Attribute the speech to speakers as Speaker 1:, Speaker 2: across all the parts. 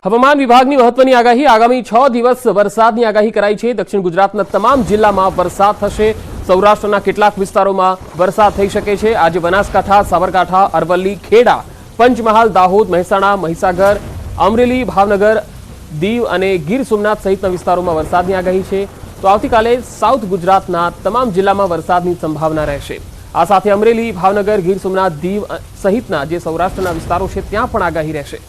Speaker 1: હવામાન વિભાગની મહત્વની આગાહી આગામી 6 દિવસ વરસાદની આગાહી કરાઈ છે। દક્ષિણ ગુજરાતના તમામ જિલ્લામાં વરસાદ થશે। સૌરાષ્ટ્રના કેટલાક વિસ્તારોમાં વરસાદ થઈ શકે છે। આજે બનાસકાંઠા, સાબરકાંઠા, અરવલ્લી, ખેડા, પંચમહાલ, દાહોદ, મહેસાણા, મહીસાગર, અમરેલી, ભાવનગર, દીવ અને ગીર સોમનાથ સહિતના વિસ્તારોમાં વરસાદની આગાહી છે। તો આવતીકાલે સાઉથ ગુજરાતના તમામ જિલ્લામાં વરસાદની સંભાવના રહેશે। આ સાથે અમરેલી, ભાવનગર, ગીર સોમનાથ, દીવ સહિતના જે સૌરાષ્ટ્રના વિસ્તારો છે ત્યાં પણ આગાહી રહેશે।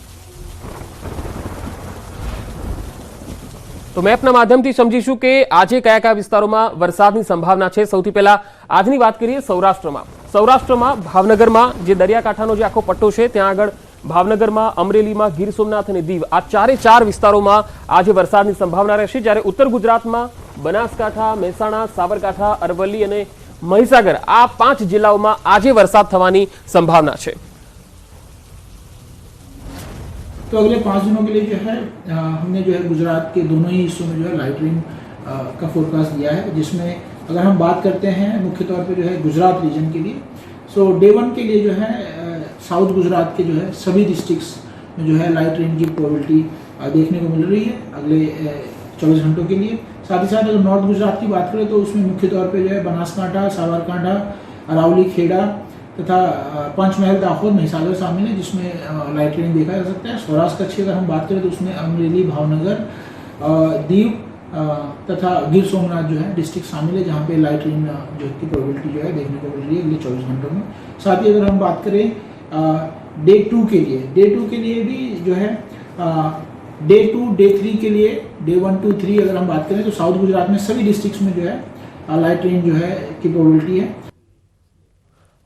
Speaker 1: તો મેપના માધ્યમથી સમજીશું કે આજે કયા કયા વિસ્તારોમાં વરસાદની સંભાવના છે। સૌથી પહેલા આજની વાત કરીએ સૌરાષ્ટ્રમાં ભાવનગરમાં જે દરિયાકાંઠાનો જે આખો પટ્ટો છે ત્યાં આગળ ભાવનગરમાં, અમરેલીમાં, ગીર સોમનાથ અને દીવ આ ચાર વિસ્તારોમાં આજે વરસાદની સંભાવના રહેશે। જ્યારે ઉત્તર ગુજરાતમાં બનાસકાંઠા, મહેસાણા, સાબરકાંઠા, અરવલ્લી અને મહીસાગર આ 5 જિલ્લાઓમાં આજે વરસાદ થવાની સંભાવના છે।
Speaker 2: तो अगले 5 दिनों के लिए जो है हमने जो है गुजरात के दोनों ही हिस्सों में जो है लाइट रेन का फोरकास्ट दिया है, जिसमें अगर हम बात करते हैं मुख्य तौर पे जो है गुजरात रीजन के लिए, सो डे 1 के लिए जो है साउथ गुजरात के जो है सभी डिस्ट्रिक्ट्स में जो है लाइट रेन की प्रोबेबिलिटी देखने को मिल रही है अगले 24 घंटों के लिए। साथ ही साथ अगर नॉर्थ गुजरात की बात करें तो उसमें मुख्य तौर पर जो है बनासकांठा, साबरकांठा, अरावली, खेड़ा तथा पंचमहल, दाहोद, महिसागर शामिल है, जिसमें लाइट रेन देखा जा सकता है। सौराष्ट्र कच्छ की अगर हम बात करें तो उसमें अमरेली, भावनगर, दीव तथा गिर सोमनाथ जो है डिस्ट्रिक्ट शामिल है, जहाँ पे लाइट रेन जो की प्रोबेबिलिटी जो है देखने को मिल रही है अगले 24 घंटों में। साथ ही अगर हम बात करें डे 2 के लिए भी जो है डे 2, डे 3 के लिए डे 1, 2, 3 अगर हम बात करें तो साउथ गुजरात में सभी डिस्ट्रिक्ट्स में जो है लाइट रेन जो है की प्रोबेबिलिटी है।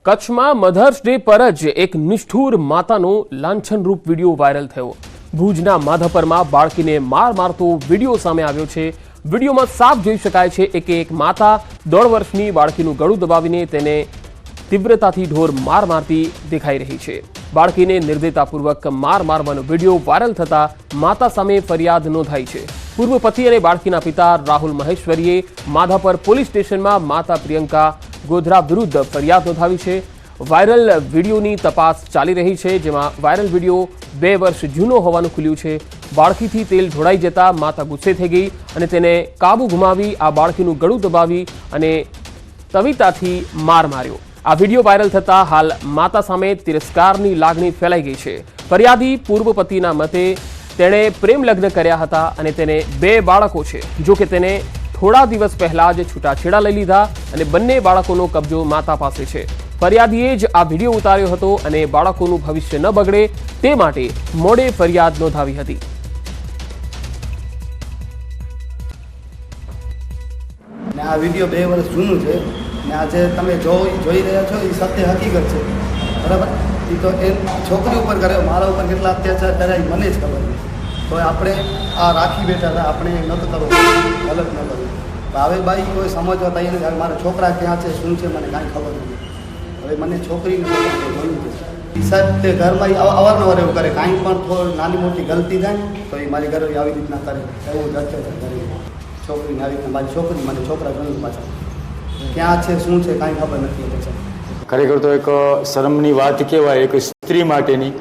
Speaker 1: કચ્છમાં મધર્સ ડે પર જ એક નિષ્ઠુર માતાનો લાંછનરૂપ વિડીયો વાયરલ થયો। ભુજના માધાપરમાં બાળકીને માર મારતો વિડીયો સામે આવ્યો છે। વિડીયોમાં સાફ જોઈ શકાય છે કે એક માતા 1.5 વર્ષની બાળકીનું ગળું દબાવીને તેને તીવ્રતાથી ઢોર માર મારતી દેખાઈ રહી છે। બાળકીને નિર્દયતાપૂર્વક માર મારવાનો વિડીયો વાયરલ થતા માતા સામે ફરિયાદ નોંધાઈ છે। પૂર્વ પતિ અને બાળકીના પિતા રાહુલ મહેશ્વરીએ માધાપર પોલીસ સ્ટેશનમાં માતા પ્રિયંકા ગોધરા વિરુદ્ધ ફરિયાદ નોંધાવી છે। વાયરલ વિડીયોની તપાસ ચાલી રહી છે, જેમાં વાયરલ વિડીયો 2 વર્ષ જૂનો હોવાનું ખુલ્યું છે। બાળકીથી તેલ ઢોળાઈ જતા માતા ગુસ્સે થઈ ગઈ અને તેને કાબુ ગુમાવી આ બાળકીનું ગળું દબાવી અને તવીતાથી માર માર્યો। આ વિડીયો વાયરલ થતા હાલ માતા સામે તિરસ્કારની લાગણી ફેલાઈ ગઈ છે। ફરિયાદી પૂર્વ પતિના મતે તેણે પ્રેમ લગ્ન કર્યા હતા અને તેને 2 બાળકો છે। જો કે તેને થોડા દિવસ પહેલા જ છૂટાછેડા લઈ લીધા અને બંને બાળકોનો કબજો માતા પાસે છે। ફરિયાદીએ જ આ વિડીયો ઉતાર્યો હતો અને બાળકોનું ભવિષ્ય ન બગડે તે માટે મોડે ફરિયાદ નોંધાવી હતી।
Speaker 3: આ વિડીયો 2 વર્ષ જૂનું છે ને આજે તમે જોઈ રહ્યા છો એ સત્ય હકીકત છે, બરાબર। એ તો એ છોકરી ઉપર કર્યો, મારા ઉપર કેટલા અત્યાચાર કર્યા એ મને જ ખબર છે। તો આપણે આ રાખી બેઠા હતા, આપણે નહોતું કરવું, ગલત ન કરવું। હવે ભાઈ કોઈ સમજવા તૈયાર નથી। મારા છોકરા ક્યાં છે, શું છે, મને કાંઈ ખબર નથી। હવે મને છોકરીને જોયું છે સાહેબ, તે ઘરમાં અવારનવાર એવું કરે, કાંઈ પણ થોડી નાની મોટી ગલતી થાય તો એ મારી ઘરે આવી રીતના કરે, એવું જ અત્યાચાર કરે છોકરીને આવી રીતના। મારી છોકરી મને છોકરા જોયું પાછા ક્યાં છે, શું છે, કાંઈ ખબર નથી। પછી
Speaker 4: ખરેખર તો એક શરમની વાત કહેવાય એક સ્ત્રી માટેની।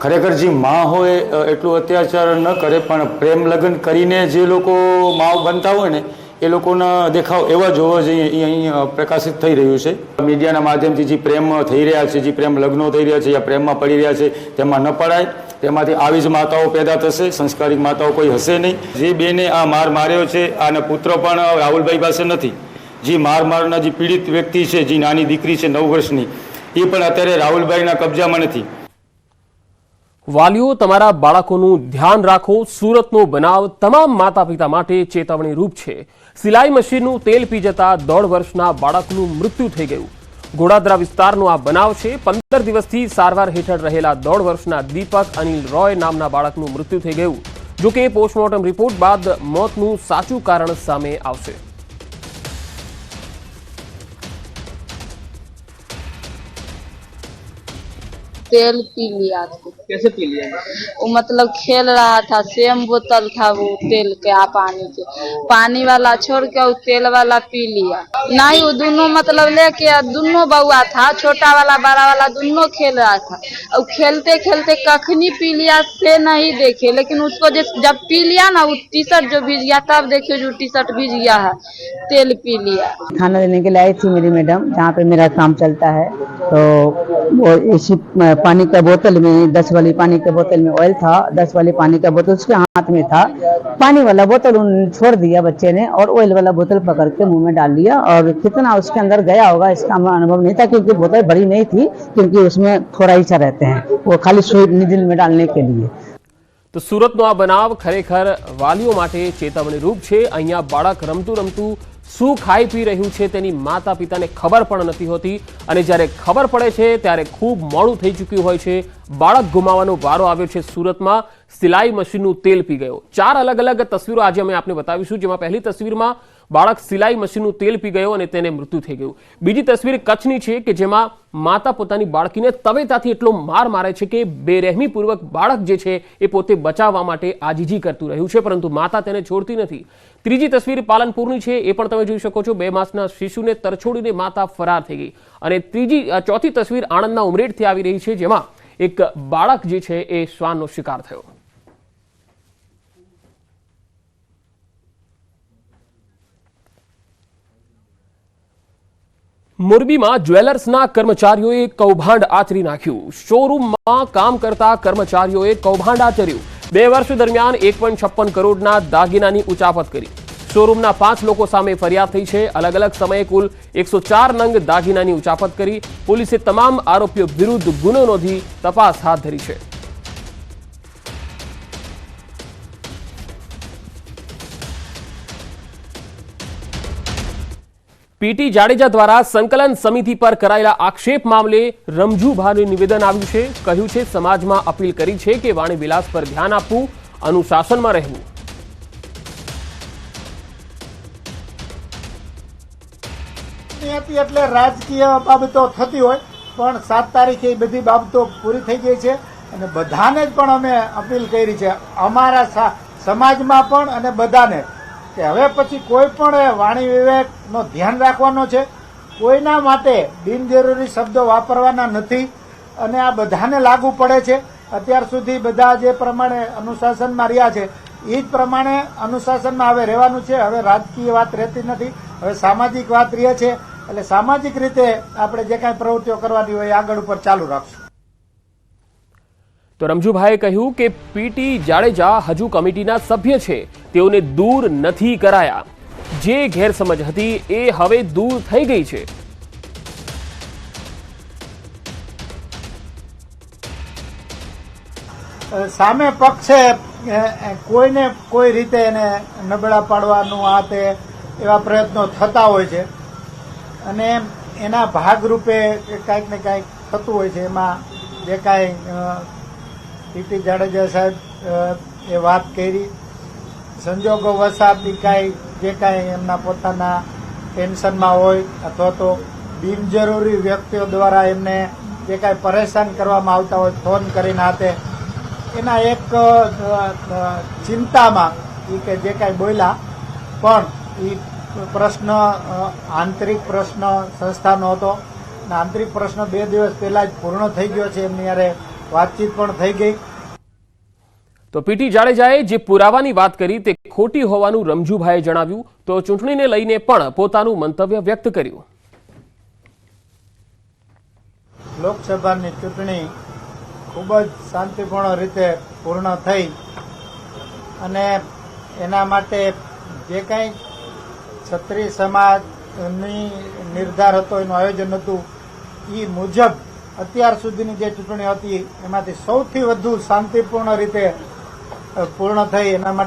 Speaker 4: ખરેખર જે મા હોય એટલું અત્યાચાર ન કરે, પણ પ્રેમ લગ્ન કરીને જે લોકો માઓ બનતા હોય ને એ લોકોના દેખાવ એવા જ હોવા જોઈએ, એ અહીં પ્રકાશિત થઈ રહ્યું છે। મીડિયાના માધ્યમથી જે પ્રેમ થઈ રહ્યા છે, જે પ્રેમ લગ્નો થઈ રહ્યા છે યા પ્રેમમાં પડી રહ્યા છે તેમાં ન પડાય। તેમાંથી આવી જ માતાઓ પેદા થશે, સંસ્કારિક માતાઓ કોઈ હશે નહીં। જે બેને આ માર માર્યો છે આના પુત્ર પણ રાહુલભાઈ પાસે નથી। જે મારનાર જે પીડિત વ્યક્તિ છે, જે નાની દીકરી છે 9 વર્ષની, એ પણ અત્યારે રાહુલભાઈના કબજામાં નથી।
Speaker 1: વાલીઓ, તમારા બાળકોનું ધ્યાન રાખો। સુરતનો બનાવ તમામ માતા પિતા માટે ચેતવણી રૂપ છે। સિલાઈ મશીનનું તેલ પી જતા 1.5 વર્ષના બાળકનું મૃત્યુ થઈ ગયું। ગોડાદરા વિસ્તારનો આ બનાવ છે। 15 દિવસથી સારવાર હેઠળ રહેલા 1.5 વર્ષના દીપક અનિલ રોય નામના બાળકનું મૃત્યુ થઈ ગયું। જોકે પોસ્ટમોર્ટમ રિપોર્ટ બાદ મોતનું સાચું કારણ સામે આવશે।
Speaker 5: तेल पी लिया था।
Speaker 1: कैसे पी लिया?
Speaker 5: वो मतलब खेल रहा था, सेम बोतल था वो तेल का पानी वाला छोड़ के वो तेल वाला पी लिया। नहीं, वो दोनों मतलब लेके दोनों बउआ था, छोटा वाला बड़ा वाला दोनों खेल रहा था। और खेलते खेलते कखनी पी लिया से नहीं देखे, लेकिन उसको जब पी लिया ना, वो टी शर्ट जो भीज गया तब देखियो जो टी शर्ट भीज गया है, तेल पी लिया।
Speaker 6: खाना देने के लिए आई थी मेरी मैडम, जहाँ पे मेरा काम चलता है, तो वो इसी पानी का बोतल में 10 वाली पानी के बोतल में ऑयल था, 10 वाली पानी का बोतल उसके हाथ में था। पानी वाला बोतल छोड़ दिया बच्चे ने और ऑयल वाला बोतल पकड़ के मुंह में डाल लिया, और कितना उसके अंदर गया होगा इसका अनुभव नहीं था, क्योंकि बोतल बड़ी नहीं थी, क्योंकि उसमें थोड़ा ही सा रहते हैं, वो खाली स्वीट निडल में डालने के लिए।
Speaker 1: તો સુરતનો આ બનાવ ખરેખર વાલીઓ માટે ચેતવણીરૂપ છે। અહીંયા બાળક રમતું રમતું શું ખાઈ પી રહ્યું છે તેની માતા પિતાને ખબર પણ નથી હોતી, અને જ્યારે ખબર પડે છે ત્યારે ખૂબ મોડું થઈ ચૂક્યું હોય છે। બાળક ગુમાવવાનો વારો આવ્યો છે। સુરતમાં સિલાઈ મશીનનું તેલ પી ગયો। 4 અલગ અલગ તસવીરો આજે અમે આપને બતાવીશું, જેમાં પહેલી તસવીરમાં બાળક સિલાઈ મશીનનું તેલ પી ગયો અને તેને મૃત્યુ થઈ ગયું। બીજી તસવીર કચ્છની છે કે જેમાં માતા પોતાની બાળકીને તવેતાથી એટલો માર મારે છે કે બેરહેમીપૂર્વક બાળક જે છે એ પોતે બચાવવા માટે આજીજી કરતું રહ્યું છે, પરંતુ માતા તેને છોડતી નથી। ત્રીજી તસવીર પાલનપુરની છે, એ પણ તમે જોઈ શકો છો। 2 માસના શિશુને તરછોડીને માતા ફરાર થઈ ગઈ। અને ચોથી તસવીર આણંદના ઉમરેઠથી આવી રહી છે, જેમાં એક બાળક જે છે એ શ્વાનનો શિકાર થયો। મોરબીમાં જ્વેલર્સના કર્મચારીઓએ કૌભાંડ આચરી નાખ્યું। શોરૂમમાં કામ કરતા કર્મચારીઓએ કૌભાંડ આચર્યું। 2 વર્ષ દરમિયાન 1.56 કરોડના દાગીનાની ઉચાપત કરી। શોરૂમના 5 લોકો સામે ફરિયાદ થઈ છે। અલગ અલગ સમયે કુલ 104 નંગ દાગીનાની ઉચાપત કરી। પોલીસે તમામ આરોપીઓ વિરુદ્ધ ગુનો નોંધી તપાસ હાથ ધરી છે। પીટી જાડેજા દ્વારા સંકલન સમિતિ પર કરાયેલા આક્ષેપ મામલે રમજુભાઈનું નિવેદન આવ્યું છે। કહ્યું છે સમાજમાં અપીલ કરી છે કે વાણી વિલાસ પર ધ્યાન આપવું, અનુશાસનમાં રહેવું।
Speaker 7: એટલે રાજકીય બાબતો થતી હોય, પણ 7 તારીખે બધી બાબતો પૂરી થઈ ગઈ છે, અને બધાને જ પણ અમે અપીલ કરી છે, અમારા સમાજમાં પણ અને બધાને, કે હવે પછી કોઈ પણ વાણી વિવેકનો ધ્યાન રાખવાનો છે, કોઈના માટે બિનજરૂરી શબ્દો વાપરવાના નથી, અને આ બધાને લાગુ પડે છે। અત્યાર સુધી બધા જે પ્રમાણે અનુશાસનમાં રહ્યા છે એ જ પ્રમાણે અનુશાસનમાં હવે રહેવાનું છે। હવે રાજકીય વાત રહેતી નથી, હવે સામાજિક વાત રહે છે, એટલે સામાજિક રીતે આપણે જે કાંઈ પ્રવૃત્તિઓ કરવાની હોય આગળ ઉપર ચાલુ રાખશું।
Speaker 1: તો રમજુભાઈએ કહ્યું કે પીટી જાડેજા હજુ કમિટીના સભ્ય છે, તેઓને દૂર નથી કરાયા। જે ગેરસમજ હતી એ હવે દૂર થઈ ગઈ છે।
Speaker 7: સામે પક્ષે કોઈને કોઈ રીતે એને નબળા પાડવાનું આ તે એવા પ્રયત્નો થતા હોય છે, અને એના ભાગરૂપે કાંઈક ને કાંઈક થતું હોય છે। એમાં જે કાંઈ પીટી જાડેજા સાહેબ એ વાત કરી, સંજોગો વસાત કાંઈ જે કાંઈ એમના પોતાના ટેન્શનમાં હોય અથવા તો બિનજરૂરી વ્યક્તિઓ દ્વારા એમને જે કાંઈ પરેશાન કરવામાં આવતા હોય ફોન કરીને હાથે, એના એક ચિંતામાં એ કે જે કાંઈ બોલ્યા, પણ એ પ્રશ્ન આંતરિક પ્રશ્ન સંસ્થાનો હતો, અને આંતરિક પ્રશ્ન 2 દિવસ પહેલા જ પૂર્ણ થઈ ગયો છે। એમની યારે વાતચીત પણ થઈ ગઈ।
Speaker 1: તો પીટી જાડેજાએ જે પુરાવાની વાત કરી તે ખોટી હોવાનું રમજુભાઈએ જણાવ્યું। તો ચૂંટણીને લઈને પણ પોતાનું મંતવ્ય વ્યક્ત કર્યું।
Speaker 7: લોકસભાની ચૂંટણી ખૂબ જ શાંતિપૂર્ણ રીતે પૂર્ણ થઈ, અને એના માટે જે કાંઈ ક્ષત્રિય સમાજની નિર્ધાર હતો, એનું આયોજન હતું, એ મુજબ અત્યાર સુધીની જે ચૂંટણી હતી એમાંથી સૌથી વધુ શાંતિપૂર્ણ રીતે પૂર્ણ થઈ। એના માટે